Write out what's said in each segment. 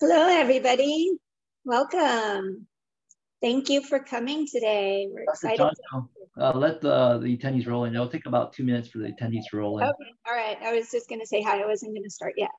Hello, everybody. Welcome. Thank you for coming today. We're excited. Let the attendees roll in. It'll take about 2 minutes for the attendees to roll in. Okay, all right. I was just going to say hi. I wasn't going to start yet.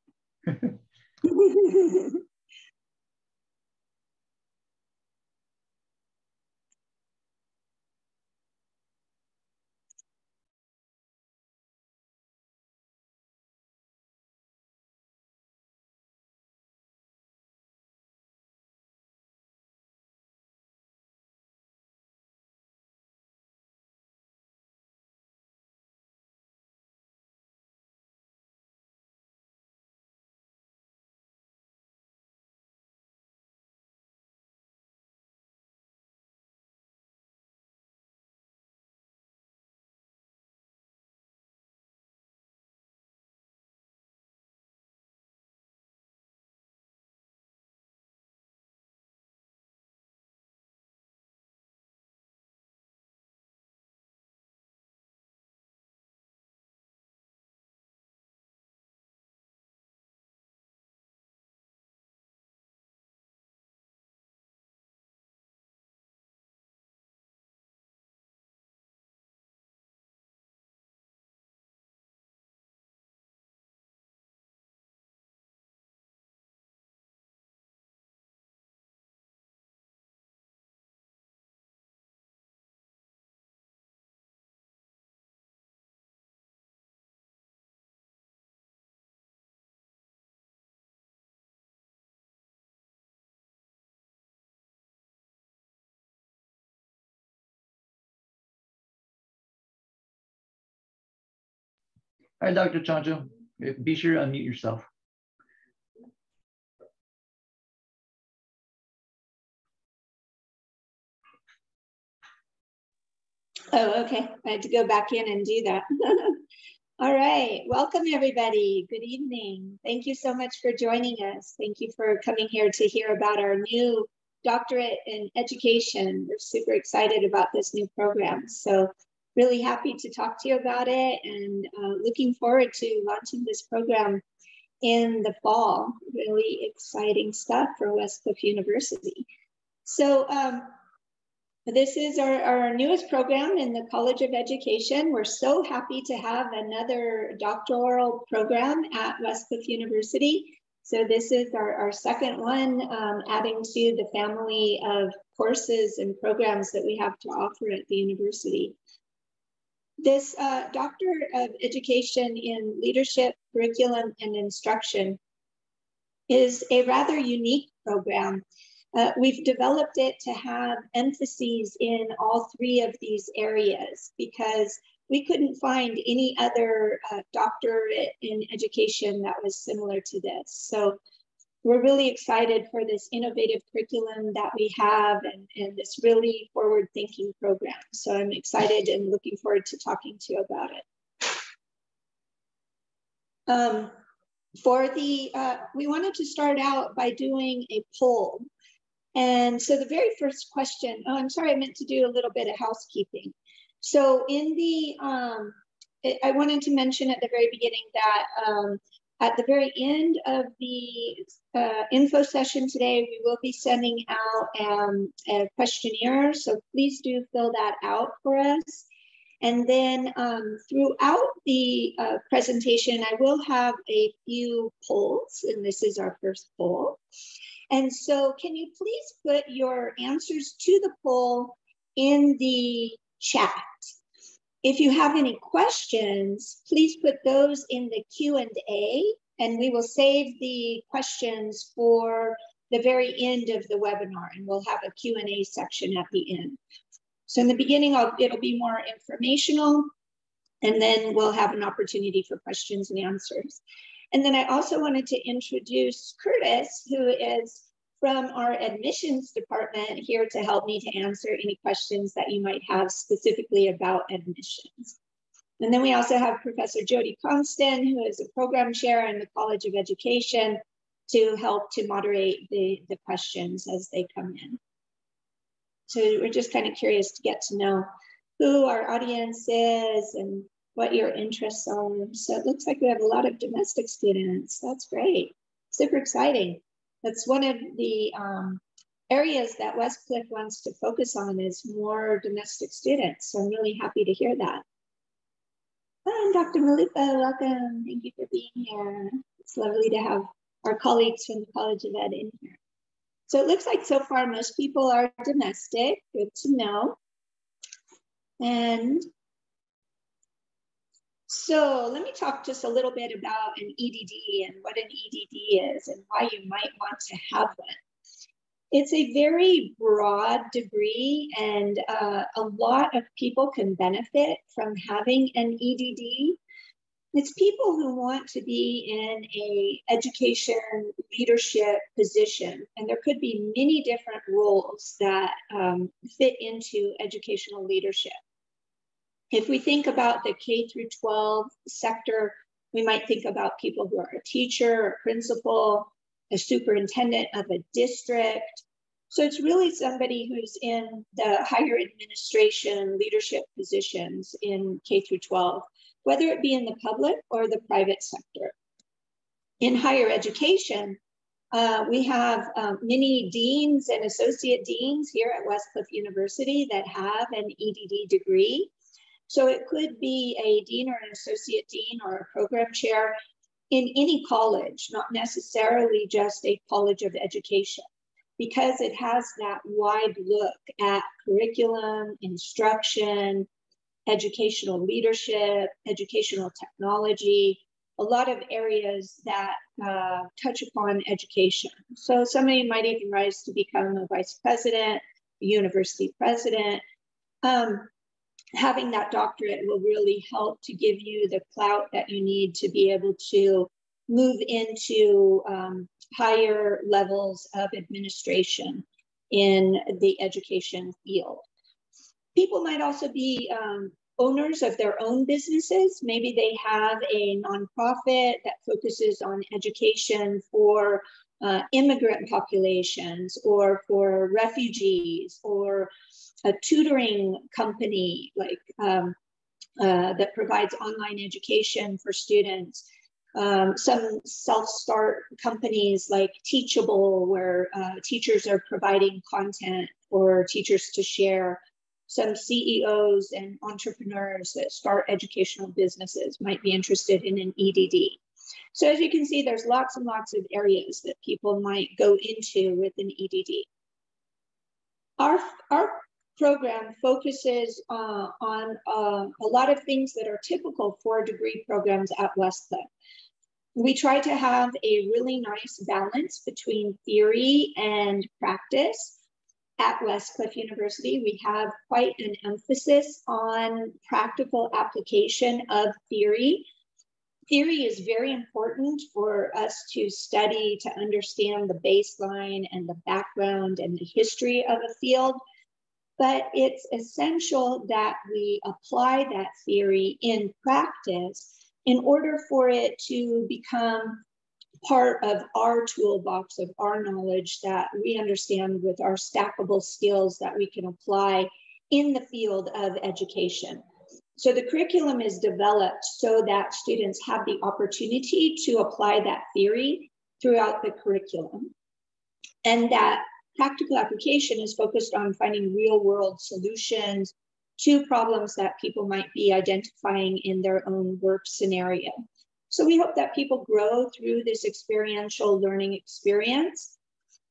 All right, Dr. Chancho, be sure to unmute yourself. Oh, okay. I had to go back in and do that. All right. Welcome, everybody. Good evening. Thank you so much for joining us. Thank you for coming here to hear about our new doctorate in education. We're super excited about this new program. So really happy to talk to you about it and looking forward to launching this program in the fall. Really exciting stuff for Westcliff University. So this is our newest program in the College of Education. We're so happy to have another doctoral program at Westcliff University. So this is our second one, adding to the family of courses and programs that we have to offer at the university. This Doctor of Education in Leadership, Curriculum, and Instruction is a rather unique program. We've developed it to have emphases in all three of these areas because we couldn't find any other doctorate in education that was similar to this. So we're really excited for this innovative curriculum that we have and this really forward-thinking program. So I'm excited and looking forward to talking to you about it. We wanted to start out by doing a poll. And so the very first question, oh, I'm sorry, I meant to do a little bit of housekeeping. So in the, I wanted to mention at the very beginning that at the very end of the info session today, we will be sending out a questionnaire. So please do fill that out for us. And then throughout the presentation, I will have a few polls, and this is our first poll. And so can you please put your answers to the poll in the chat? If you have any questions, please put those in the Q&A, and we will save the questions for the very end of the webinar, and we'll have a Q&A section at the end. So in the beginning, it'll be more informational, and then we'll have an opportunity for questions and answers. And then I also wanted to introduce Curtis, who is from our admissions department, here to help me to answer any questions that you might have specifically about admissions. And then we also have Professor Jody Constant, who is a program chair in the College of Education, to help to moderate the questions as they come in. So we're just kind of curious to get to know who our audience is and what your interests are. So it looks like we have a lot of domestic students. That's great. Super exciting. That's one of the areas that Westcliff wants to focus on is more domestic students. So I'm really happy to hear that. And Dr. Malipa, welcome. Thank you for being here. It's lovely to have our colleagues from the College of Ed in here. So it looks like so far most people are domestic. Good to know. And so let me talk just a little bit about an EdD and what an EdD is and why you might want to have one. It's a very broad degree, and a lot of people can benefit from having an EdD. It's people who want to be in an education leadership position, and there could be many different roles that fit into educational leadership. If we think about the K through 12 sector, we might think about people who are a teacher, a principal, a superintendent of a district. So it's really somebody who's in the higher administration leadership positions in K through 12, whether it be in the public or the private sector. In higher education, we have many deans and associate deans here at Westcliff University that have an EdD degree. So it could be a dean or an associate dean or a program chair in any college, not necessarily just a college of education, because it has that wide look at curriculum, instruction, educational leadership, educational technology, a lot of areas that touch upon education. So somebody might even rise to become a vice president, a university president. Having that doctorate will really help to give you the clout that you need to be able to move into higher levels of administration in the education field. People might also be owners of their own businesses. Maybe they have a nonprofit that focuses on education for immigrant populations or for refugees, or a tutoring company like that provides online education for students. Some self-start companies like Teachable, where teachers are providing content for teachers to share. Some CEOs and entrepreneurs that start educational businesses might be interested in an EdD. So as you can see, there's lots and lots of areas that people might go into with an EdD. Our program focuses on a lot of things that are typical for degree programs at Westcliff. We try to have a really nice balance between theory and practice. At Westcliff University, we have quite an emphasis on practical application of theory. Theory is very important for us to study, to understand the baseline and the background and the history of a field. But it's essential that we apply that theory in practice in order for it to become part of our toolbox of our knowledge that we understand with our stackable skills that we can apply in the field of education. So the curriculum is developed so that students have the opportunity to apply that theory throughout the curriculum. And that practical application is focused on finding real-world solutions to problems that people might be identifying in their own work scenario. So we hope that people grow through this experiential learning experience.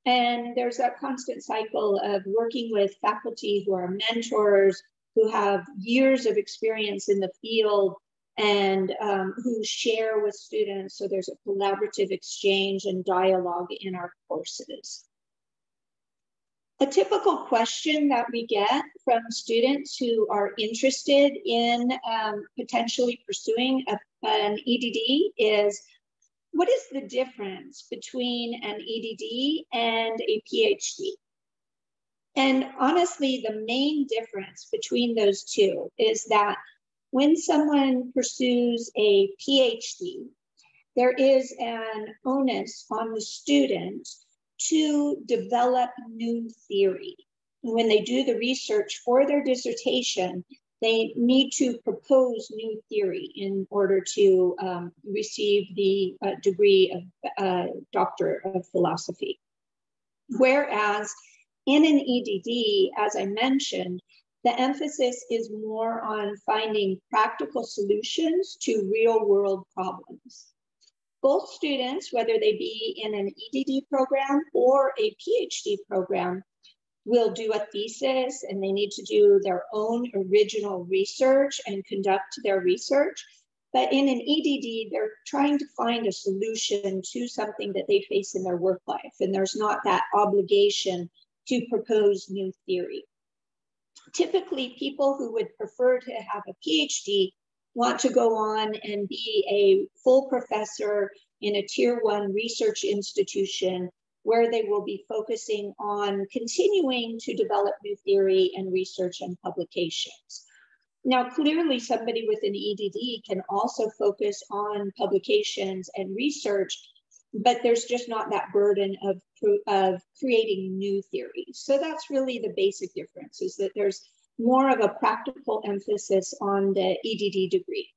And there's that constant cycle of working with faculty who are mentors, who have years of experience in the field, and who share with students. So there's a collaborative exchange and dialogue in our courses. A typical question that we get from students who are interested in potentially pursuing an EdD is, what is the difference between an EdD and a PhD? And honestly, the main difference between those two is that when someone pursues a PhD, there is an onus on the student to develop new theory. When they do the research for their dissertation, they need to propose new theory in order to receive the degree of Doctor of Philosophy. Whereas in an EdD, as I mentioned, the emphasis is more on finding practical solutions to real world problems. Both students, whether they be in an EdD program or a PhD program, will do a thesis, and they need to do their own original research and conduct their research. But in an EdD, they're trying to find a solution to something that they face in their work life, and there's not that obligation to propose new theory. Typically, people who would prefer to have a PhD want to go on and be a full professor in a tier 1 research institution where they will be focusing on continuing to develop new theory and research and publications. Now, clearly somebody with an EdD can also focus on publications and research, but there's just not that burden of creating new theories. So that's really the basic difference, is that there's more of a practical emphasis on the EdD degree.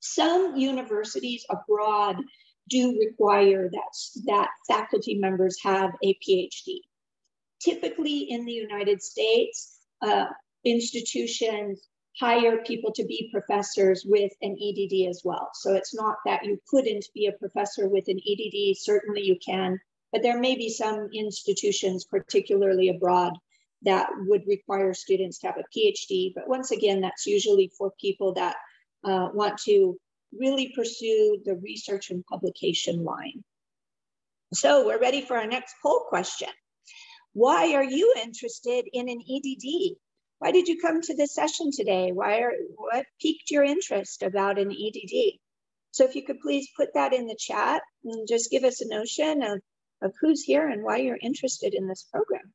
Some universities abroad do require that faculty members have a PhD. Typically in the United States, institutions hire people to be professors with an EdD as well. So it's not that you couldn't be a professor with an EdD, certainly you can, but there may be some institutions, particularly abroad, that would require students to have a PhD. But once again, that's usually for people that want to really pursue the research and publication line. So we're ready for our next poll question. Why are you interested in an EdD? Why did you come to this session today? What piqued your interest about an EdD? So if you could please put that in the chat and just give us a notion of who's here and why you're interested in this program.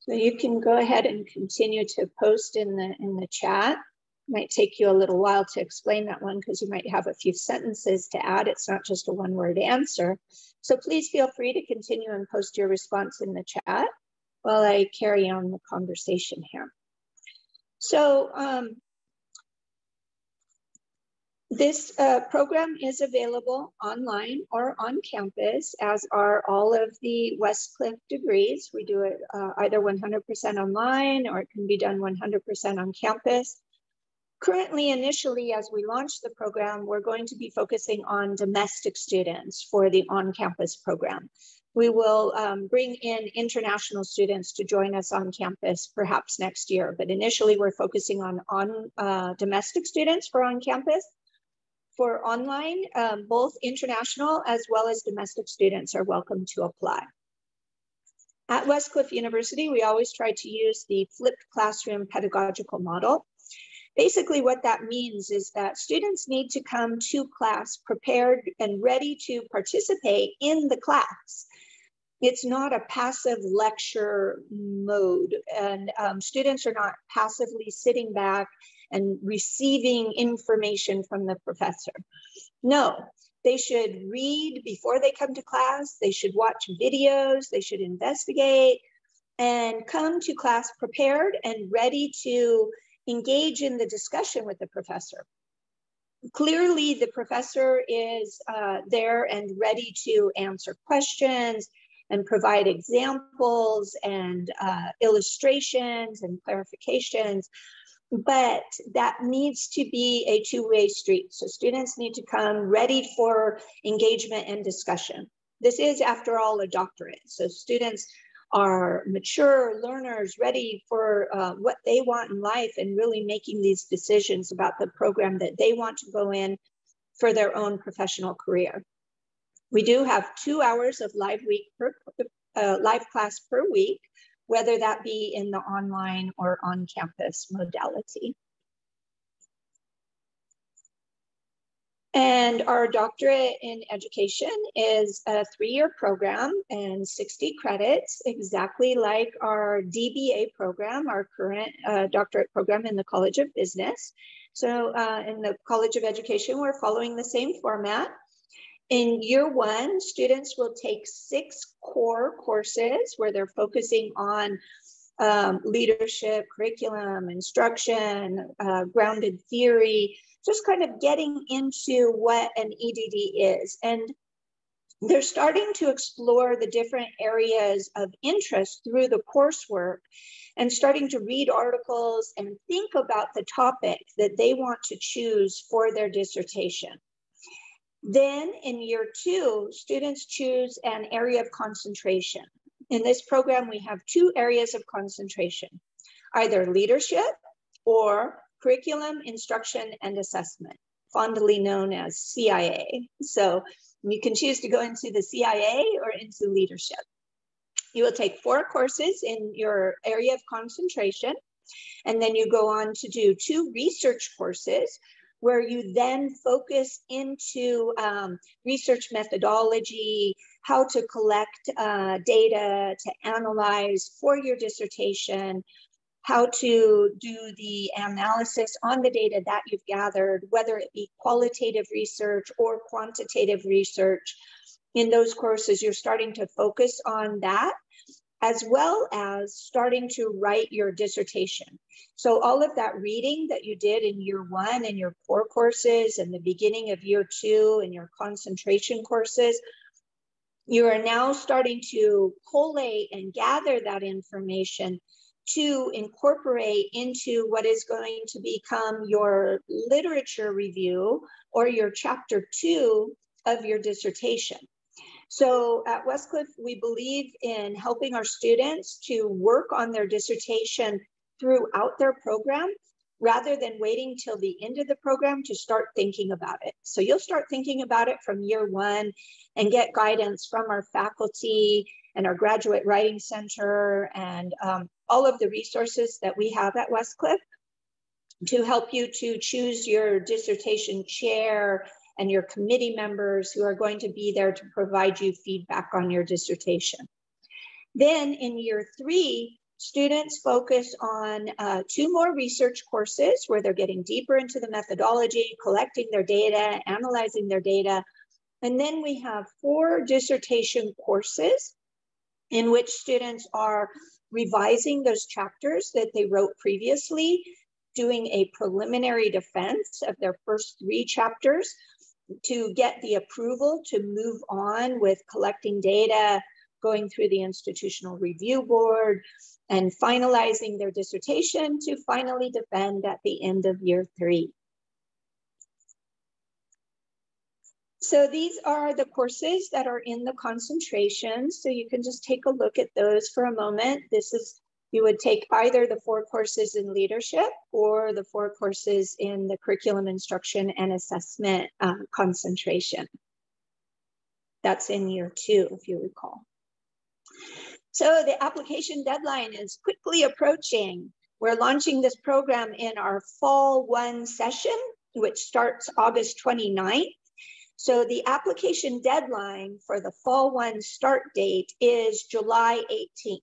So you can go ahead and continue to post in the chat. Might take you a little while to explain that one because you might have a few sentences to add. It's not just a one-word answer. So please feel free to continue and post your response in the chat while I carry on the conversation here. So this program is available online or on campus, as are all of the Westcliff degrees. We do it either 100% online, or it can be done 100% on campus. Currently, initially, as we launch the program, we're going to be focusing on domestic students for the on-campus program. We will bring in international students to join us on campus perhaps next year, but initially we're focusing on domestic students for on-campus. For online, both international as well as domestic students are welcome to apply. At Westcliff University, we always try to use the flipped classroom pedagogical model. Basically, what that means is that students need to come to class prepared and ready to participate in the class. It's not a passive lecture mode, and students are not passively sitting back and receiving information from the professor. No, they should read before they come to class. They should watch videos. They should investigate and come to class prepared and ready to engage in the discussion with the professor. Clearly, the professor is there and ready to answer questions and provide examples and illustrations and clarifications, but that needs to be a two-way street. So students need to come ready for engagement and discussion. This is, after all, a doctorate. So students are mature learners ready for what they want in life and really making these decisions about the program that they want to go in for their own professional career. We do have 2 hours of live class per week, whether that be in the online or on-campus modality. And our doctorate in education is a 3-year program and 60 credits, exactly like our DBA program, our current doctorate program in the College of Business. So in the College of Education, we're following the same format. In year 1, students will take 6 core courses where they're focusing on leadership, curriculum, instruction, grounded theory, just kind of getting into what an EdD is. And they're starting to explore the different areas of interest through the coursework and starting to read articles and think about the topic that they want to choose for their dissertation. Then in year 2, students choose an area of concentration. In this program, we have 2 areas of concentration, either leadership or curriculum, instruction, and assessment, fondly known as CIA. So you can choose to go into the CIA or into leadership. You will take 4 courses in your area of concentration, and then you go on to do 2 research courses where you then focus into research methodology, how to collect data to analyze for your dissertation, how to do the analysis on the data that you've gathered, whether it be qualitative research or quantitative research. In those courses, you're starting to focus on that, as well as starting to write your dissertation. So all of that reading that you did in year 1 and your core courses and the beginning of year 2 and your concentration courses, you are now starting to collate and gather that information to incorporate into what is going to become your literature review or your chapter 2 of your dissertation. So at Westcliff, we believe in helping our students to work on their dissertation throughout their program, rather than waiting till the end of the program to start thinking about it. So you'll start thinking about it from year 1 and get guidance from our faculty and our graduate writing center and all of the resources that we have at Westcliff to help you to choose your dissertation chair and your committee members who are going to be there to provide you feedback on your dissertation. Then in year 3, students focus on 2 more research courses where they're getting deeper into the methodology, collecting their data, analyzing their data. And then we have 4 dissertation courses in which students are revising those chapters that they wrote previously, doing a preliminary defense of their first 3 chapters to get the approval to move on with collecting data, going through the institutional review board, and finalizing their dissertation to finally defend at the end of year 3. So these are the courses that are in the concentration. So you can just take a look at those for a moment. This is, you would take either the 4 courses in leadership or the 4 courses in the curriculum, instruction, and assessment concentration. That's in year 2, if you recall. So the application deadline is quickly approaching. We're launching this program in our Fall 1 session, which starts August 29th. So the application deadline for the Fall 1 start date is July 18th.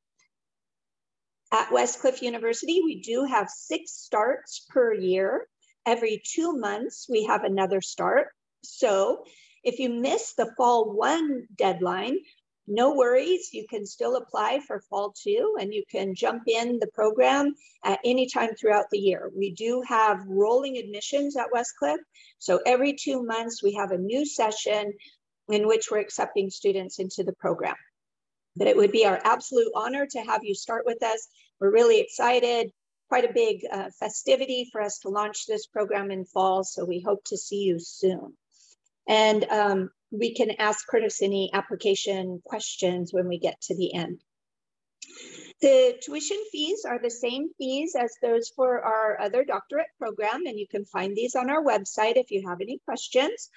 At Westcliff University, we do have 6 starts per year. Every 2 months, we have another start. So if you miss the Fall 1 deadline, no worries, you can still apply for Fall 2 and you can jump in the program at any time throughout the year. We do have rolling admissions at Westcliff. So every 2 months we have a new session in which we're accepting students into the program. But it would be our absolute honor to have you start with us. We're really excited, quite a big festivity for us to launch this program in fall. So we hope to see you soon. And we can ask Curtis any application questions when we get to the end. The tuition fees are the same fees as those for our other doctorate program, and you can find these on our website if you have any questions.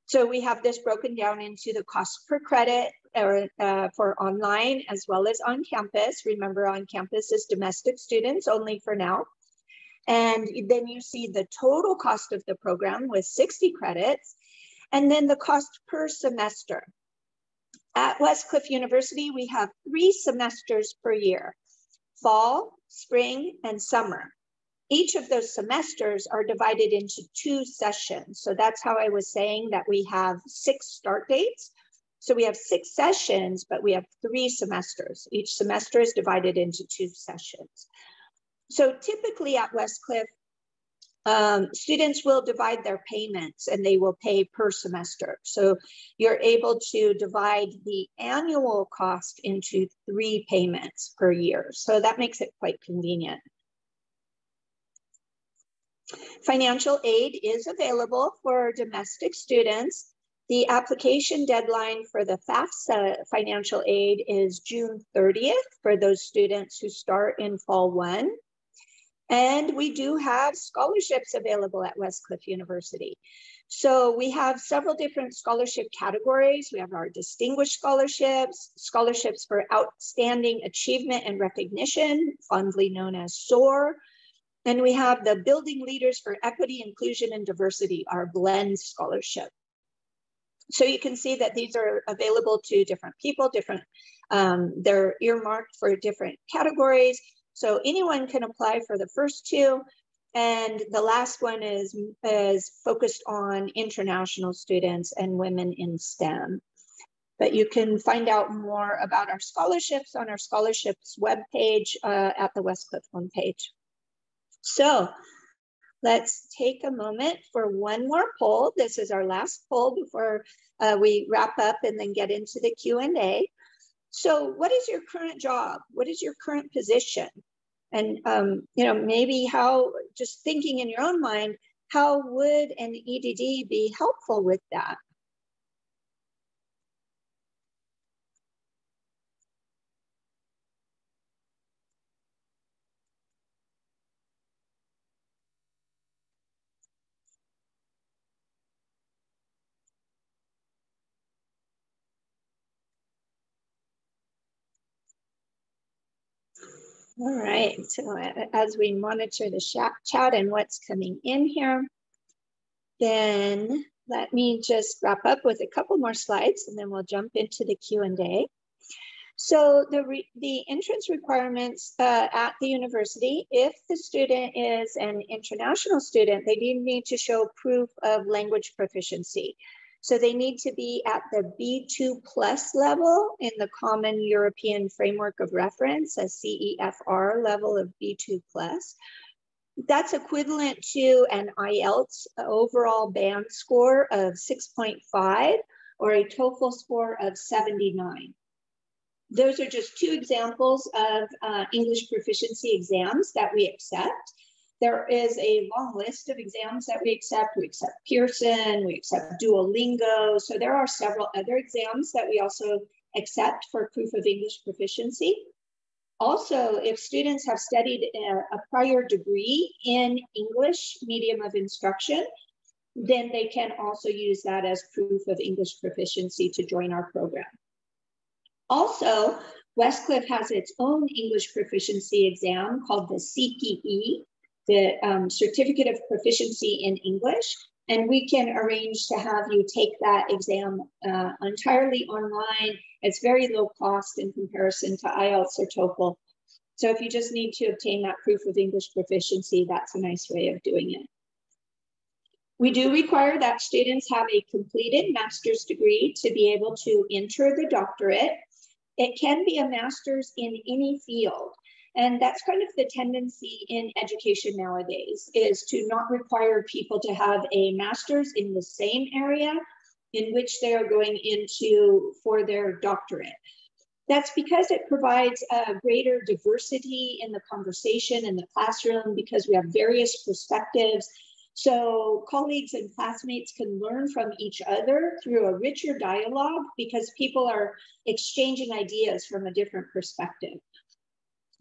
So we have this broken down into the cost per credit for online as well as on campus. Remember, on campus is domestic students only for now. And then you see the total cost of the program with 60 credits. And then the cost per semester. At Westcliff University, we have 3 semesters per year, fall, spring, and summer. Each of those semesters are divided into 2 sessions. So that's how I was saying that we have 6 start dates. So we have 6 sessions, but we have 3 semesters. Each semester is divided into 2 sessions. So typically at Westcliff, students will divide their payments and they will pay per semester. So you're able to divide the annual cost into 3 payments per year. So that makes it quite convenient. Financial aid is available for domestic students. The application deadline for the FAFSA financial aid is June 30th for those students who start in fall 1. And we do have scholarships available at Westcliff University. So we have several different scholarship categories. We have our distinguished scholarships, scholarships for outstanding achievement and recognition, fondly known as SOAR. And we have the Building Leaders for Equity, Inclusion, and Diversity, our BLEND scholarship. So you can see that these are available to different people, they're earmarked for different categories. So anyone can apply for the first 2. And the last one is focused on international students and women in STEM. But you can find out more about our scholarships on our scholarships webpage at the Westcliff homepage. So let's take a moment for one more poll. This is our last poll before we wrap up and then get into the Q&A. So what is your current job? What is your current position? And, you know, maybe how, just thinking in your own mind, how would an EdD be helpful with that? All right, so as we monitor the chat and what's coming in here, then let me just wrap up with a couple more slides and then we'll jump into the Q&A. So the entrance requirements at the university, if the student is an international student, they need to show proof of language proficiency. So they need to be at the B2+ level in the Common European Framework of Reference, a CEFR level of B2+. That's equivalent to an IELTS overall band score of 6.5 or a TOEFL score of 79. Those are just 2 examples of English proficiency exams that we accept. There is a long list of exams that we accept. We accept Pearson, we accept Duolingo. So there are several other exams that we also accept for proof of English proficiency. Also, if students have studied a prior degree in English medium of instruction, then they can also use that as proof of English proficiency to join our program. Also, Westcliff has its own English proficiency exam called the CPE, the Certificate of Proficiency in English, and we can arrange to have you take that exam entirely online. It's very low cost in comparison to IELTS or TOEFL. So if you just need to obtain that proof of English proficiency, that's a nice way of doing it. We do require that students have a completed master's degree to be able to enter the doctorate. It can be a master's in any field. And that's kind of the tendency in education nowadays, is to not require people to have a master's in the same area in which they are going into for their doctorate. That's because it provides a greater diversity in the conversation in the classroom, because we have various perspectives. So colleagues and classmates can learn from each other through a richer dialogue because people are exchanging ideas from a different perspective.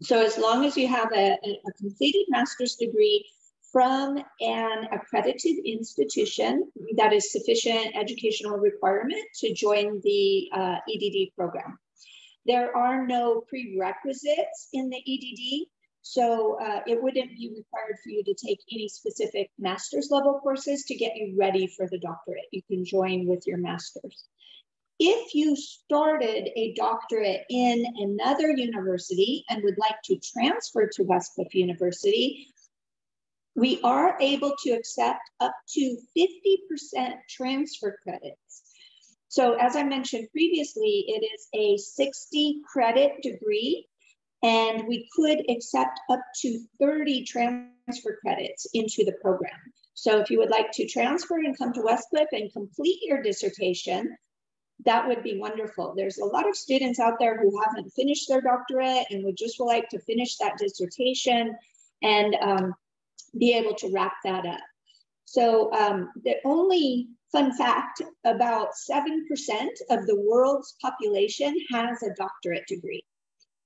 So as long as you have a completed master's degree from an accredited institution, that is sufficient educational requirement to join the EdD program. There are no prerequisites in the EdD, so it wouldn't be required for you to take any specific master's level courses to get you ready for the doctorate. You can join with your master's. If you started a doctorate in another university and would like to transfer to Westcliff University, we are able to accept up to 50% transfer credits. So as I mentioned previously, it is a 60 credit degree, and we could accept up to 30 transfer credits into the program. So if you would like to transfer and come to Westcliff and complete your dissertation, that would be wonderful. There's a lot of students out there who haven't finished their doctorate and would just like to finish that dissertation and be able to wrap that up. So the only fun fact, about 7% of the world's population has a doctorate degree.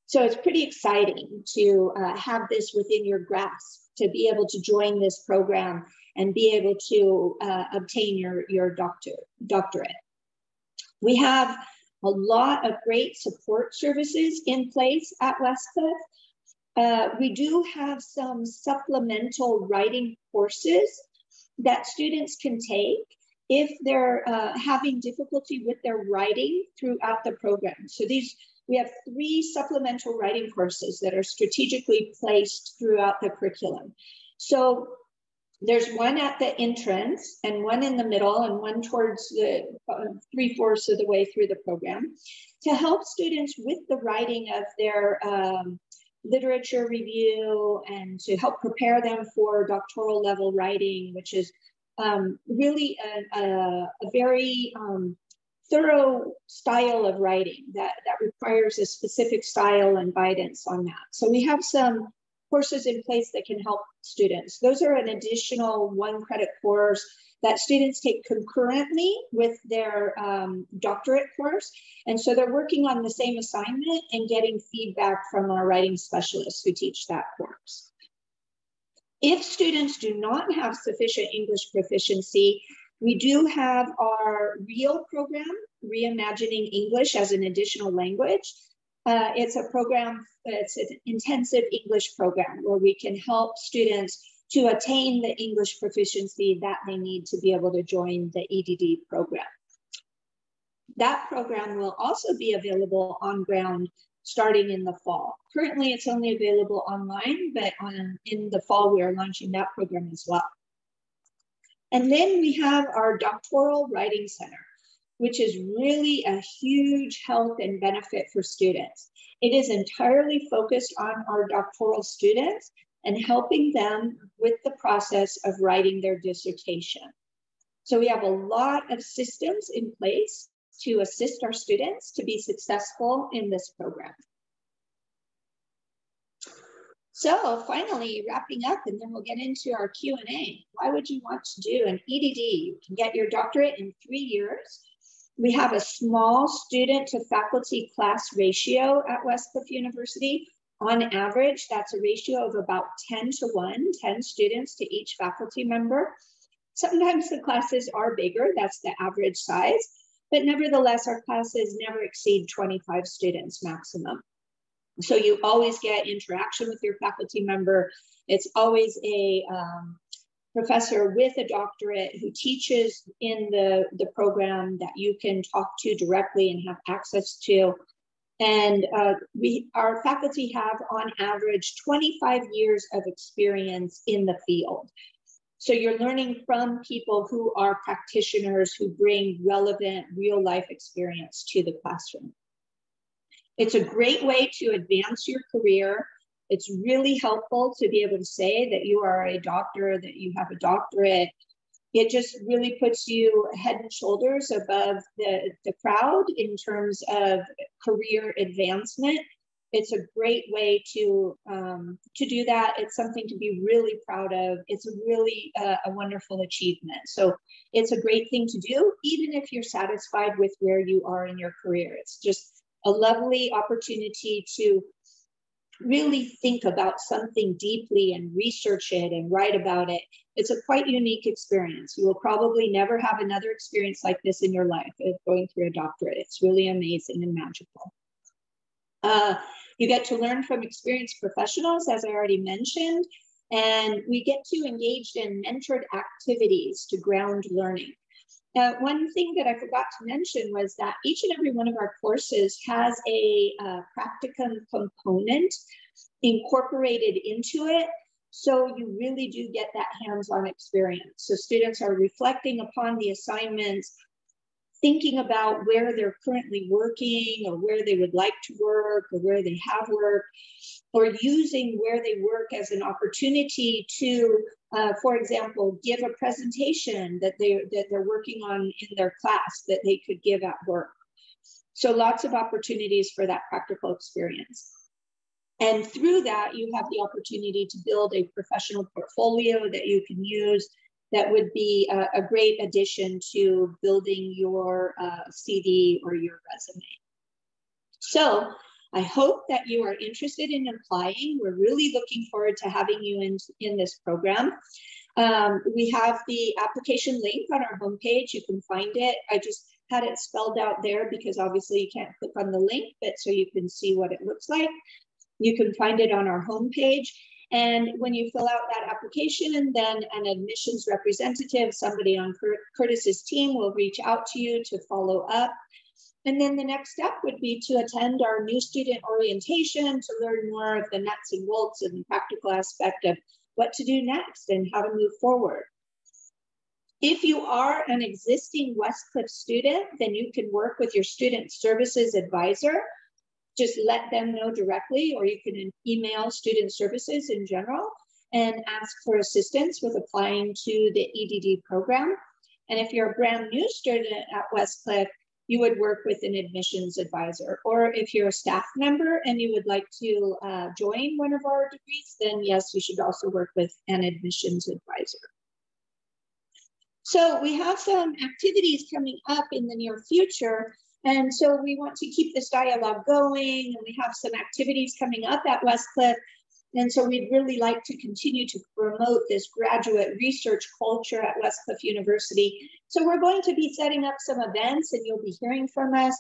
So it's pretty exciting to have this within your grasp, to be able to join this program and be able to obtain your doctorate. We have a lot of great support services in place at Westcliff. We do have some supplemental writing courses that students can take if they're having difficulty with their writing throughout the program. So we have 3 supplemental writing courses that are strategically placed throughout the curriculum. So there's one at the entrance and one in the middle and one towards the 3/4 of the way through the program to help students with the writing of their literature review and to help prepare them for doctoral level writing, which is really a very thorough style of writing that requires a specific style and guidance on that. So we have some courses in place that can help students. Those are an additional 1 credit course that students take concurrently with their doctorate course. And so they're working on the same assignment and getting feedback from our writing specialists who teach that course. If students do not have sufficient English proficiency, we do have our REAL program, Reimagining English as an Additional Language. It's a program, it's an intensive English program where we can help students to attain the English proficiency that they need to be able to join the EdD program. That program will also be available on ground starting in the fall. Currently, it's only available online, but in the fall, we are launching that program as well. And then we have our Doctoral Writing Center, which is really a huge help and benefit for students. It is entirely focused on our doctoral students and helping them with the process of writing their dissertation. So we have a lot of systems in place to assist our students to be successful in this program. So finally, wrapping up, and then we'll get into our Q&A. Why would you want to do an EdD? You can get your doctorate in 3 years. We have a small student to faculty class ratio at Westcliff University. On average, that's a ratio of about 10 to 1, 10 students to each faculty member. Sometimes the classes are bigger, that's the average size, but nevertheless, our classes never exceed 25 students maximum. So you always get interaction with your faculty member. It's always a professor with a doctorate who teaches in the program that you can talk to directly and have access to. And our faculty have on average 25 years of experience in the field. So you're learning from people who are practitioners who bring relevant real life experience to the classroom. It's a great way to advance your career. It's really helpful to be able to say that you are a doctor, that you have a doctorate. It just really puts you head and shoulders above the crowd in terms of career advancement. It's a great way to do that. It's something to be really proud of. It's really a wonderful achievement. So it's a great thing to do, even if you're satisfied with where you are in your career. It's just a lovely opportunity to really think about something deeply and research it and write about it. It's a quite unique experience. You will probably never have another experience like this in your life of going through a doctorate. It's really amazing and magical. You get to learn from experienced professionals, as I already mentioned, and we get to engage in mentored activities to ground learning. One thing that I forgot to mention was that each and every one of our courses has a practicum component incorporated into it. So you really do get that hands-on experience. So students are reflecting upon the assignments, thinking about where they're currently working or where they would like to work or where they have worked, or using where they work as an opportunity to, for example, give a presentation that they're working on in their class that they could give at work. So lots of opportunities for that practical experience. And through that, you have the opportunity to build a professional portfolio that you can use that would be a great addition to building your CV or your resume. So I hope that you are interested in applying. We're really looking forward to having you in this program. We have the application link on our homepage. You can find it. I just had it spelled out there because obviously you can't click on the link, but so you can see what it looks like. You can find it on our homepage. And when you fill out that application, then an admissions representative, somebody on Curtis's team, will reach out to you to follow up. And then the next step would be to attend our new student orientation to learn more of the nuts and bolts and the practical aspect of what to do next and how to move forward. If you are an existing Westcliff student, then you can work with your student services advisor. Just let them know directly, or you can email student services in general and ask for assistance with applying to the EdD program. And if you're a brand new student at Westcliff, you would work with an admissions advisor. Or if you're a staff member and you would like to join one of our degrees, then yes, you should also work with an admissions advisor. So we have some activities coming up in the near future. And so we want to keep this dialogue going, and we have some activities coming up at Westcliff. And so we'd really like to continue to promote this graduate research culture at Westcliff University. So we're going to be setting up some events, and you'll be hearing from us.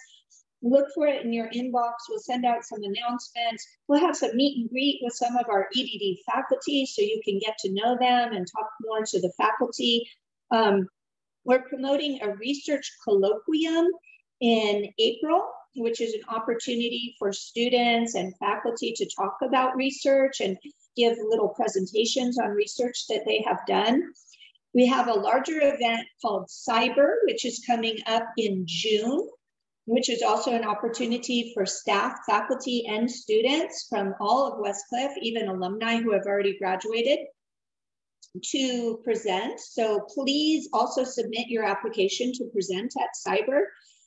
Look for it in your inbox. We'll send out some announcements. We'll have some meet and greet with some of our EdD faculty so you can get to know them and talk more to the faculty. We're promoting a research colloquium in April, which is an opportunity for students and faculty to talk about research and give little presentations on research that they have done. We have a larger event called Cyber, which is coming up in June, which is also an opportunity for staff, faculty, and students from all of Westcliff, even alumni who have already graduated, to present. So please also submit your application to present at Cyber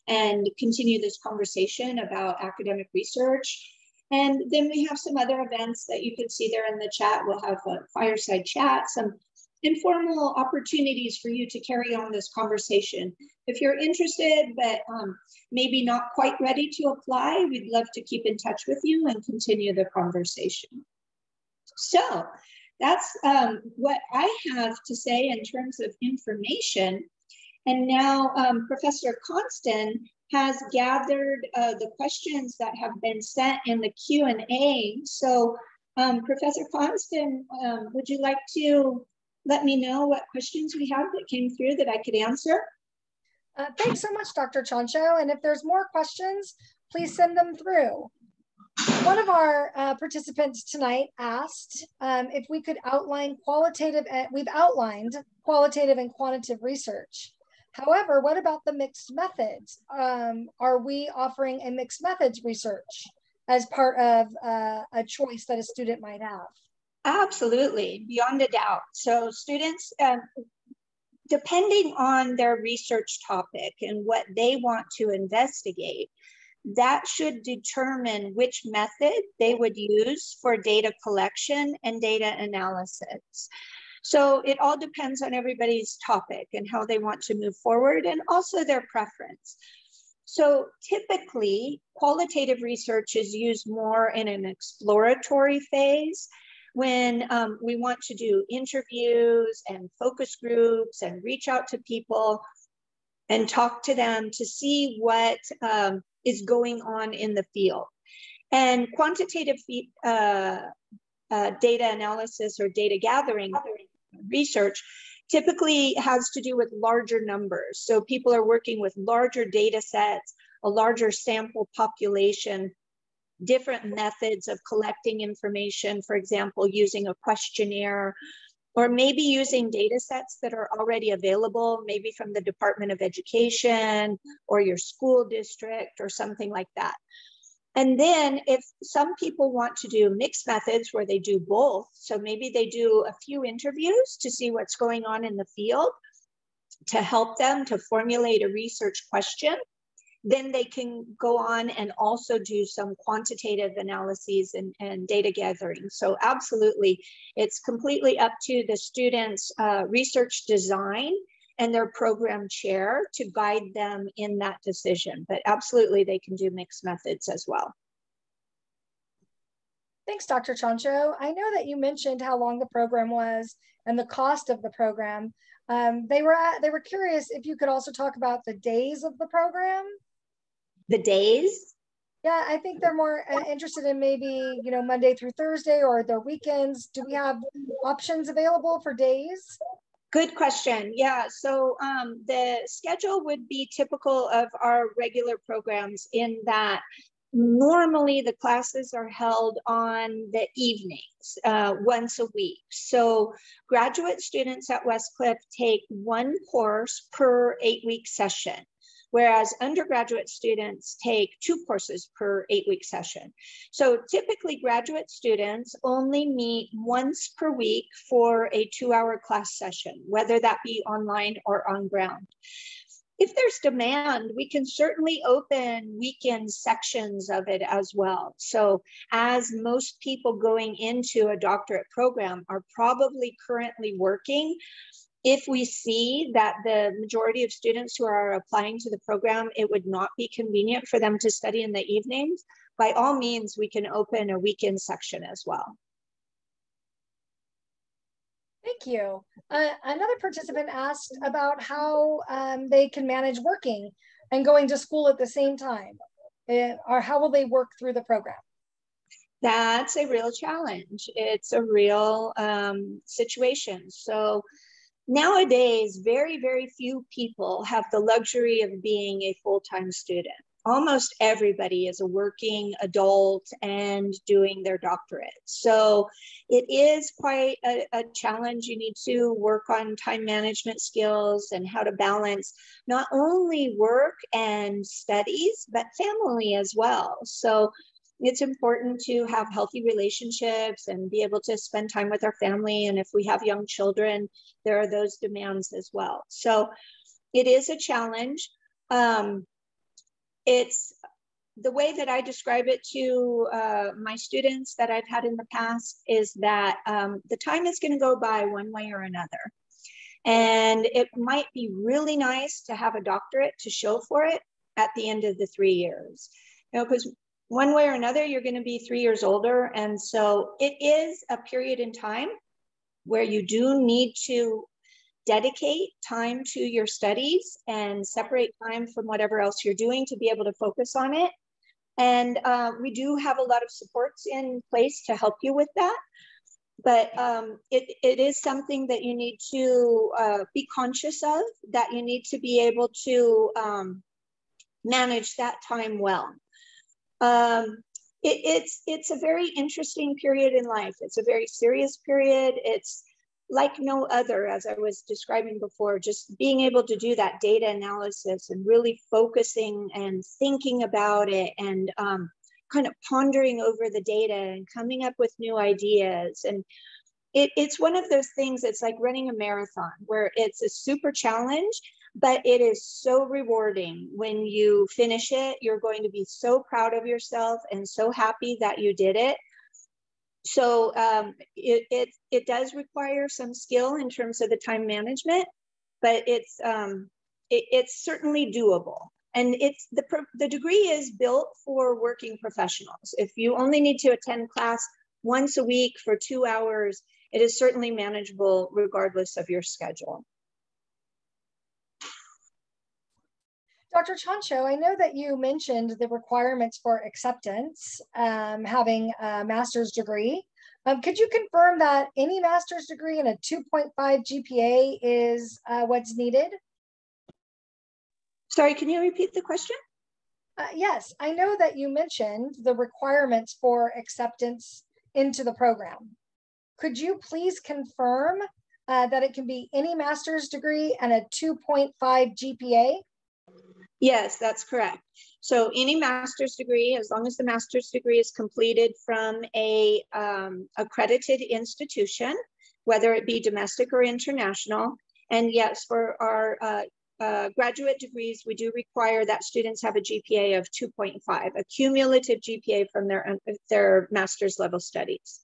and continue this conversation about academic research. And then we have some other events that you can see there in the chat. We'll have a fireside chat, some informal opportunities for you to carry on this conversation. If you're interested, but maybe not quite ready to apply, we'd love to keep in touch with you and continue the conversation. So that's what I have to say in terms of information. And now Professor Constant has gathered the questions that have been sent in the Q&A. So Professor Constant, would you like to let me know what questions we have that came through that I could answer? Thanks so much, Dr. Chancho. And if there's more questions, please send them through. One of our participants tonight asked if we could outline we've outlined qualitative and quantitative research. However, what about the mixed methods? Are we offering a mixed methods research as part of a choice that a student might have? Absolutely, beyond a doubt. So students, depending on their research topic and what they want to investigate, that should determine which method they would use for data collection and data analysis. So it all depends on everybody's topic and how they want to move forward, and also their preference. So typically, qualitative research is used more in an exploratory phase when we want to do interviews and focus groups and reach out to people and talk to them to see what is going on in the field. And quantitative data analysis or data gathering research typically has to do with larger numbers. So people are working with larger data sets, a larger sample population, different methods of collecting information, for example, using a questionnaire or maybe using data sets that are already available, maybe from the Department of Education or your school district or something like that. And then if some people want to do mixed methods where they do both, so maybe they do a few interviews to see what's going on in the field to help them to formulate a research question, then they can go on and also do some quantitative analyses and data gathering. So absolutely, it's completely up to the students' research design and their program chair to guide them in that decision. But absolutely, they can do mixed methods as well. Thanks, Dr. Chancho. I know that you mentioned how long the program was and the cost of the program. They were curious if you could also talk about the days of the program. The days? Yeah, I think they're more interested in maybe, you know, Monday through Thursday or their weekends. Do we have options available for days? Good question. Yeah, so the schedule would be typical of our regular programs in that normally the classes are held on the evenings, once a week. So graduate students at Westcliff take one course per 8-week session, whereas undergraduate students take 2 courses per 8-week session. So typically graduate students only meet once per week for a 2-hour class session, whether that be online or on ground. If there's demand, we can certainly open weekend sections of it as well. So as most people going into a doctorate program are probably currently working, if we see that the majority of students who are applying to the program, it would not be convenient for them to study in the evenings, by all means, we can open a weekend section as well. Thank you. Another participant asked about how they can manage working and going to school at the same time, or how will they work through the program? That's a real challenge. It's a real situation. So nowadays, very, very few people have the luxury of being a full-time student. Almost everybody is a working adult and doing their doctorate. So it is quite a challenge. You need to work on time management skills and how to balance not only work and studies, but family as well. So it's important to have healthy relationships and be able to spend time with our family. And if we have young children, there are those demands as well. So it is a challenge. It's the way that I describe it to my students that I've had in the past is that the time is going to go by one way or another. And it might be really nice to have a doctorate to show for it at the end of the 3 years. You know, because one way or another, you're going to be 3 years older. And so it is a period in time where you do need to dedicate time to your studies and separate time from whatever else you're doing to be able to focus on it. And we do have a lot of supports in place to help you with that. But it is something that you need to be conscious of, that you need to be able to manage that time well. It's a very interesting period in life. It's a very serious period. It's like no other, as I was describing before, just being able to do that data analysis and really focusing and thinking about it and kind of pondering over the data and coming up with new ideas. And it's one of those things, it's like running a marathon where it's a super challenge, but it is so rewarding. When you finish it, you're going to be so proud of yourself and so happy that you did it. So it does require some skill in terms of the time management, but it's certainly doable. And it's the degree is built for working professionals. If you only need to attend class once a week for 2 hours, it is certainly manageable regardless of your schedule. Dr. Chancho, I know that you mentioned the requirements for acceptance, having a master's degree. Could you confirm that any master's degree and a 2.5 GPA is what's needed? Sorry, can you repeat the question? Yes, I know that you mentioned the requirements for acceptance into the program. Could you please confirm that it can be any master's degree and a 2.5 GPA? Yes, that's correct. So any master's degree, as long as the master's degree is completed from a accredited institution, whether it be domestic or international. And yes, for our graduate degrees, we do require that students have a GPA of 2.5, a cumulative GPA from their master's level studies.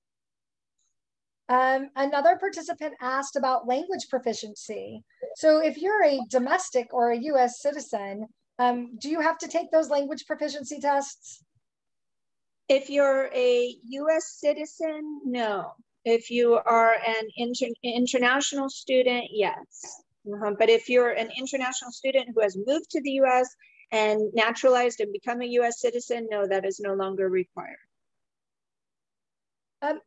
Another participant asked about language proficiency. So if you're a domestic or a US citizen, do you have to take those language proficiency tests? If you're a US citizen, no. If you are an international student, yes. But if you're an international student who has moved to the US and naturalized and become a US citizen, no, that is no longer required.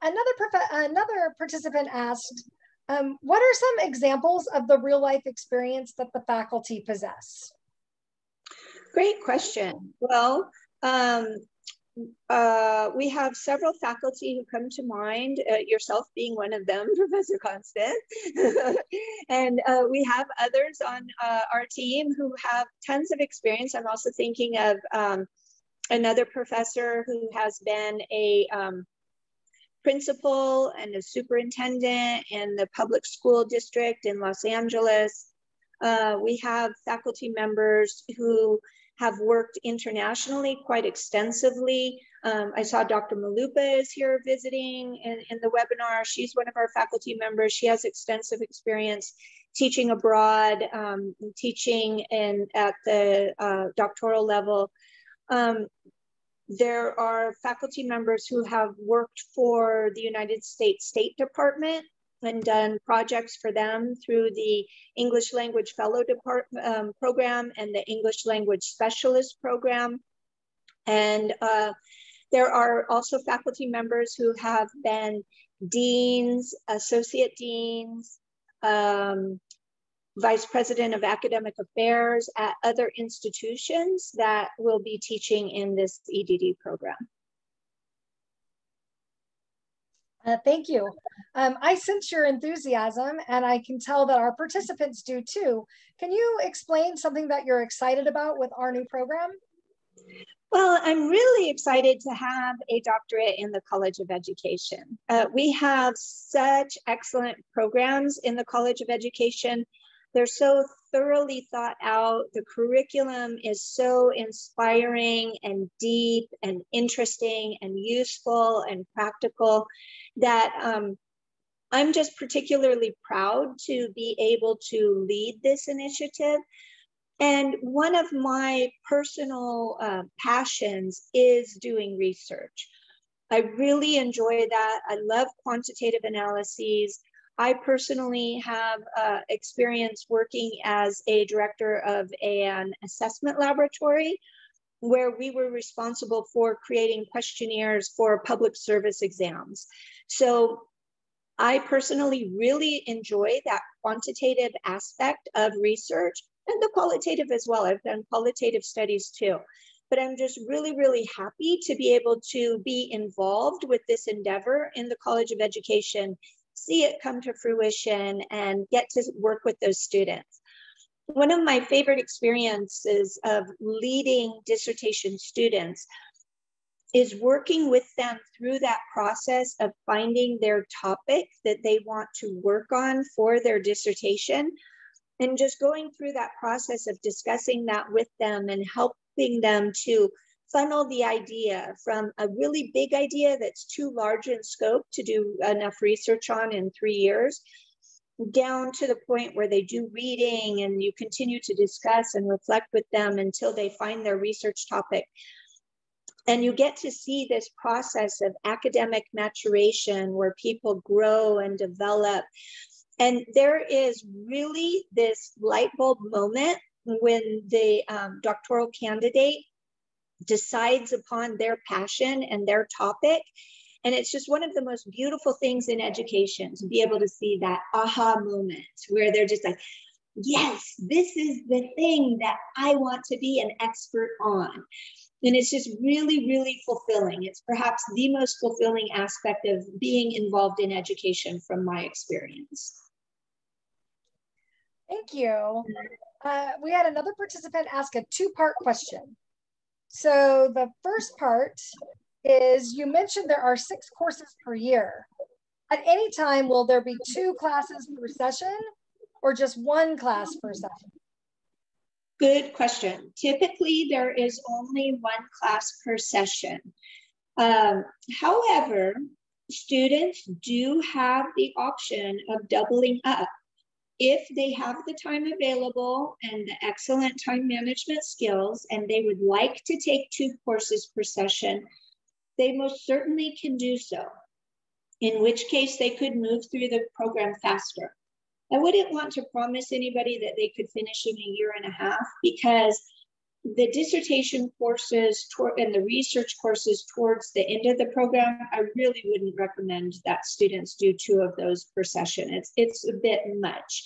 Another participant asked, what are some examples of the real life experience that the faculty possess? Great question. Well, we have several faculty who come to mind, yourself being one of them, Professor Constant. And we have others on our team who have tons of experience. I'm also thinking of another professor who has been a principal and a superintendent in the public school district in Los Angeles. We have faculty members who have worked internationally quite extensively. I saw Dr. Malupa is here visiting in the webinar. She's one of our faculty members. She has extensive experience teaching abroad, teaching at the doctoral level. There are faculty members who have worked for the United States State Department and done projects for them through the English Language Fellow program and the English Language Specialist program. And there are also faculty members who have been deans, associate deans, vice president of academic affairs at other institutions that will be teaching in this EdD program. Thank you. I sense your enthusiasm, and I can tell that our participants do too. Can you explain something that you're excited about with our new program? Well, I'm really excited to have a doctorate in the College of Education. We have such excellent programs in the College of Education. They're so thoroughly thought out. The curriculum is so inspiring and deep and interesting and useful and practical that I'm just particularly proud to be able to lead this initiative. And one of my personal passions is doing research. I really enjoy that. I love quantitative analyses. I personally have experience working as a director of an assessment laboratory where we were responsible for creating questionnaires for public service exams. So I personally really enjoy that quantitative aspect of research and the qualitative as well. I've done qualitative studies too. But I'm just really, really happy to be able to be involved with this endeavor in the College of Education, see it come to fruition, and get to work with those students. One of my favorite experiences of leading dissertation students is working with them through that process of finding their topic that they want to work on for their dissertation, and just going through that process of discussing that with them and helping them to funnel the idea from a really big idea that's too large in scope to do enough research on in 3 years, down to the point where they do reading and you continue to discuss and reflect with them until they find their research topic. And you get to see this process of academic maturation where people grow and develop. And there is really this light bulb moment when the doctoral candidate decides upon their passion and their topic. And it's just one of the most beautiful things in education to be able to see that aha moment where they're just like, yes, this is the thing that I want to be an expert on. And it's just really, really fulfilling. It's perhaps the most fulfilling aspect of being involved in education from my experience. Thank you. We had another participant ask a two-part question. So the first part is, you mentioned there are 6 courses per year. At any time, will there be 2 classes per session or just 1 class per session? Good question. Typically, there is only 1 class per session. However, students do have the option of doubling up. If they have the time available and the excellent time management skills, and they would like to take 2 courses per session, they most certainly can do so, in which case they could move through the program faster. I wouldn't want to promise anybody that they could finish in a year and a half, because the dissertation courses and the research courses towards the end of the program, I really wouldn't recommend that students do 2 of those per session. It's a bit much,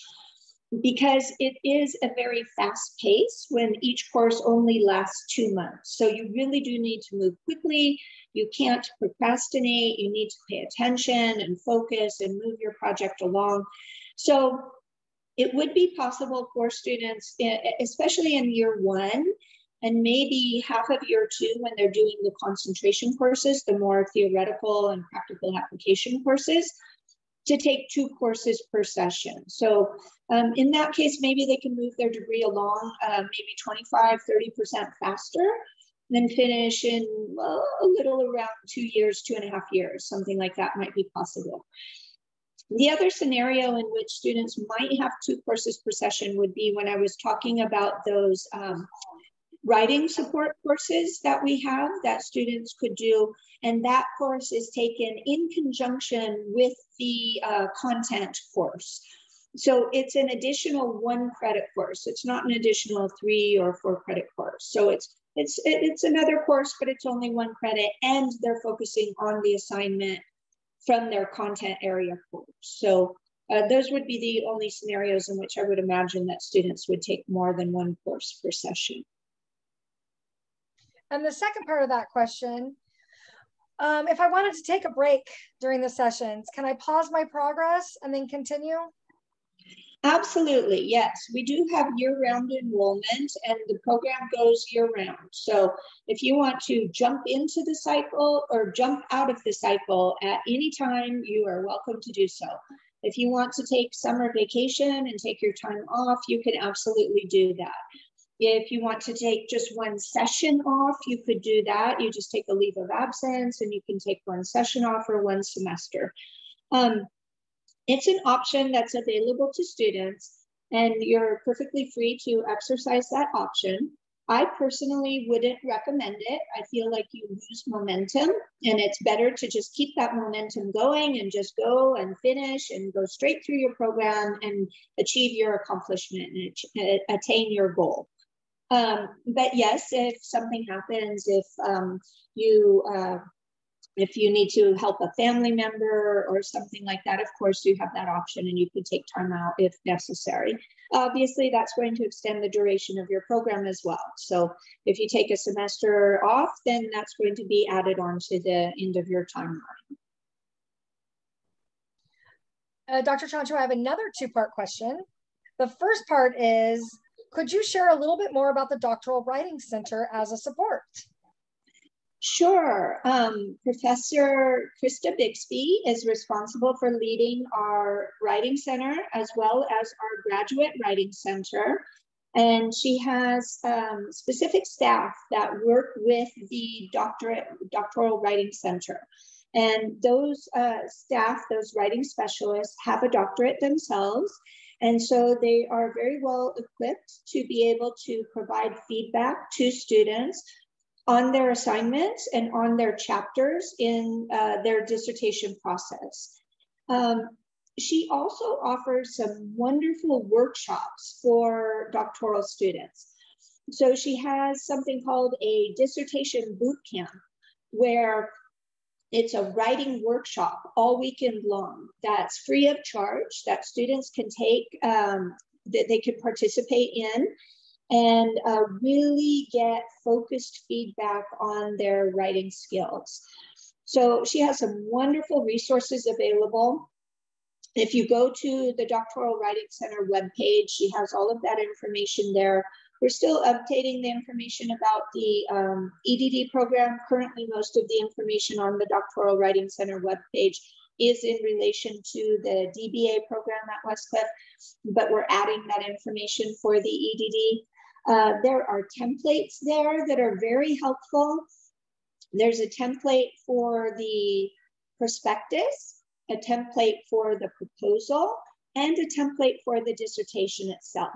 because it is a very fast pace when each course only lasts 2 months. So you really do need to move quickly. You can't procrastinate. You need to pay attention and focus and move your project along. So it would be possible for students, especially in year 1, and maybe half of year 2 when they're doing the concentration courses, the more theoretical and practical application courses, to take 2 courses per session. So in that case, maybe they can move their degree along maybe 25, 30% faster, then finish in a little around 2 years, 2.5 years, something like that might be possible. The other scenario in which students might have 2 courses per session would be when I was talking about those writing support courses that we have that students could do. And that course is taken in conjunction with the content course. So it's an additional 1 credit course. It's not an additional 3 or 4 credit course. So it's another course, but it's only 1 credit, and they're focusing on the assignment from their content area course. So those would be the only scenarios in which I would imagine that students would take more than 1 course per session. And the second part of that question, if I wanted to take a break during the sessions, can I pause my progress and then continue? Absolutely, yes. We do have year-round enrollment, and the program goes year-round. So if you want to jump into the cycle or jump out of the cycle at any time, you are welcome to do so. If you want to take summer vacation and take your time off, you can absolutely do that. If you want to take just 1 session off, you could do that. You just take a leave of absence and you can take 1 session off for 1 semester. It's an option that's available to students, and you're perfectly free to exercise that option. I personally wouldn't recommend it. I feel like you lose momentum, and it's better to just keep that momentum going and just go and finish and go straight through your program and achieve your accomplishment and attain your goal. But yes, if something happens, if you need to help a family member or something like that, of course you have that option and you could take time out if necessary. Obviously, that's going to extend the duration of your program as well. So if you take a semester off, then that's going to be added on to the end of your timeline. Dr. Chancho, I have another 2-part question. The first part is, could you share a little bit more about the Doctoral Writing Center as a support? Sure. Professor Krista Bixby is responsible for leading our writing center as well as our graduate writing center. And she has specific staff that work with the doctoral writing center. And those staff, those writing specialists, have a doctorate themselves. And so they are very well equipped to be able to provide feedback to students on their assignments and on their chapters in their dissertation process. She also offers some wonderful workshops for doctoral students. So she has something called a dissertation boot camp, where it's a writing workshop all weekend long that's free of charge, that students can take, that they can participate in, and really get focused feedback on their writing skills. So she has some wonderful resources available. If you go to the Doctoral Writing Center webpage, she has all of that information there. We're still updating the information about the EdD program. Currently, most of the information on the Doctoral Writing Center webpage is in relation to the DBA program at Westcliff, but we're adding that information for the EdD. There are templates there that are very helpful. There's a template for the prospectus, a template for the proposal, and a template for the dissertation itself.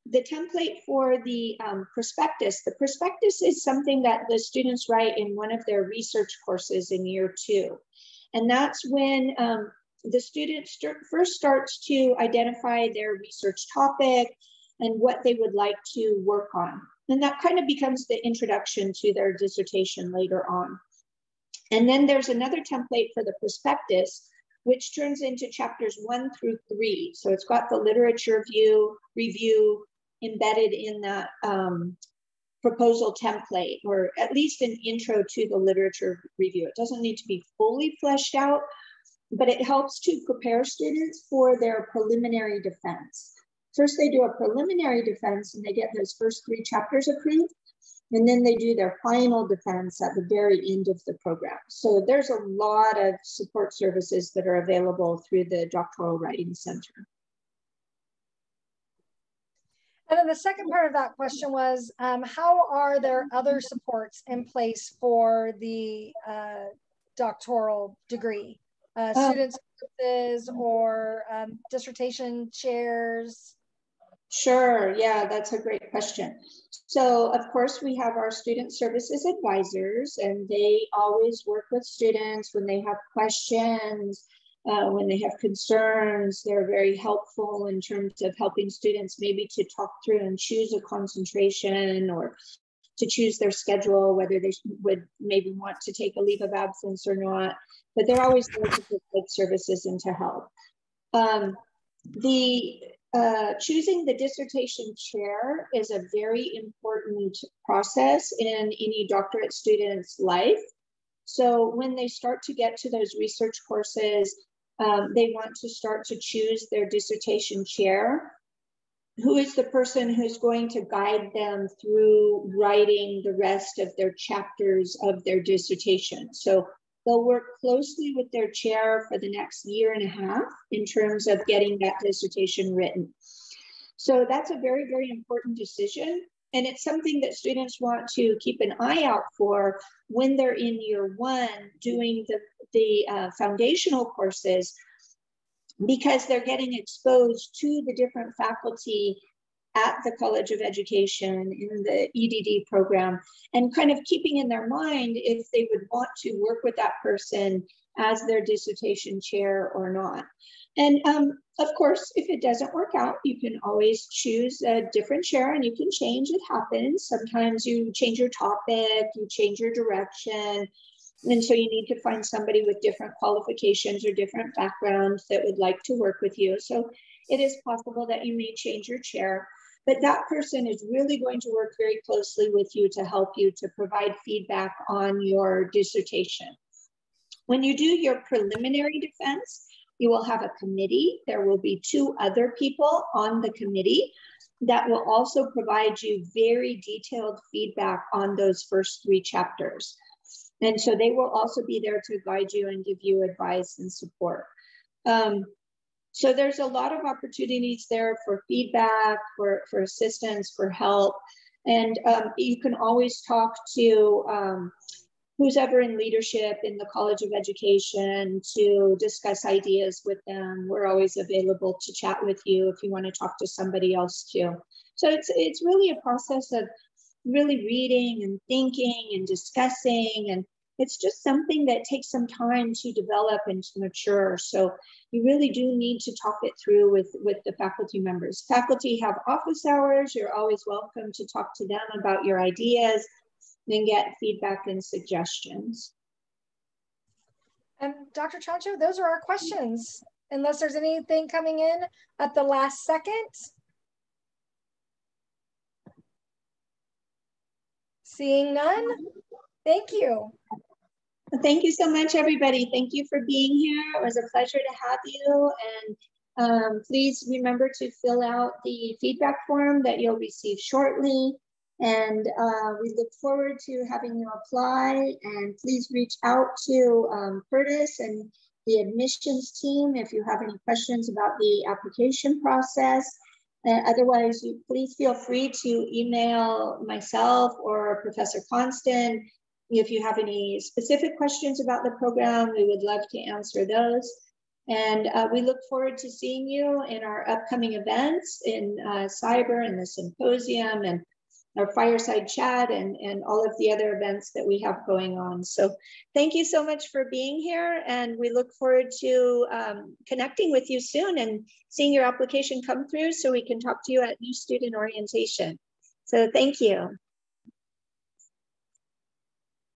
The template for the prospectus is something that the students write in one of their research courses in year 2. And that's when the student first starts to identify their research topic and what they would like to work on. And that kind of becomes the introduction to their dissertation later on. And then there's another template for the prospectus, which turns into chapters 1 through 3. So it's got the literature review embedded in that proposal template, or at least an intro to the literature review. It doesn't need to be fully fleshed out, but it helps to prepare students for their preliminary defense. First, they do a preliminary defense and they get those first 3 chapters approved, and then they do their final defense at the very end of the program. So there's a lot of support services that are available through the Doctoral Writing Center. And then the second part of that question was, how are there other supports in place for the doctoral degree? Student services or dissertation chairs? Sure, yeah, that's a great question. So of course we have our student services advisors, and they always work with students when they have questions, when they have concerns. They're very helpful in terms of helping students maybe to talk through and choose a concentration, or to choose their schedule, whether they would maybe want to take a leave of absence or not. But they're always there to provide services and to help. Choosing the dissertation chair is a very important process in any doctorate student's life. So when they start to get to those research courses, they want to start to choose their dissertation chair, who is the person who's going to guide them through writing the rest of their chapters of their dissertation. So they'll work closely with their chair for the next 1.5 years in terms of getting that dissertation written. So that's a very, very important decision. And it's something that students want to keep an eye out for when they're in year 1 doing the foundational courses, because they're getting exposed to the different faculty at the College of Education in the EdD program, and kind of keeping in their mind if they would want to work with that person as their dissertation chair or not. And of course, if it doesn't work out, you can always choose a different chair, and you can change. It happens. Sometimes you change your topic, you change your direction. And so you need to find somebody with different qualifications or different backgrounds that would like to work with you. So it is possible that you may change your chair, but that person is really going to work very closely with you to help you to provide feedback on your dissertation. When you do your preliminary defense, you will have a committee. There will be 2 other people on the committee that will also provide you very detailed feedback on those first 3 chapters. And so they will also be there to guide you and give you advice and support. So there's a lot of opportunities there for feedback, for assistance, for help. And you can always talk to who's ever in leadership in the College of Education to discuss ideas with them. We're always available to chat with you if you want to talk to somebody else too. So it's really a process of really reading and thinking and discussing, and it's just something that takes some time to develop and to mature. So you really do need to talk it through with the faculty members. Faculty have office hours. You're always welcome to talk to them about your ideas and get feedback and suggestions. And Dr. Chancho, those are our questions, unless there's anything coming in at the last second. Seeing none, thank you. Thank you so much, everybody. Thank you for being here. It was a pleasure to have you. And please remember to fill out the feedback form that you'll receive shortly. And we look forward to having you apply. And please reach out to Curtis and the admissions team if you have any questions about the application process. Otherwise, please feel free to email myself or Professor Constant. If you have any specific questions about the program, we would love to answer those. And we look forward to seeing you in our upcoming events in cyber and the symposium and our fireside chat and all of the other events that we have going on. So thank you so much for being here. And we look forward to connecting with you soon and seeing your application come through so we can talk to you at new student orientation. So thank you.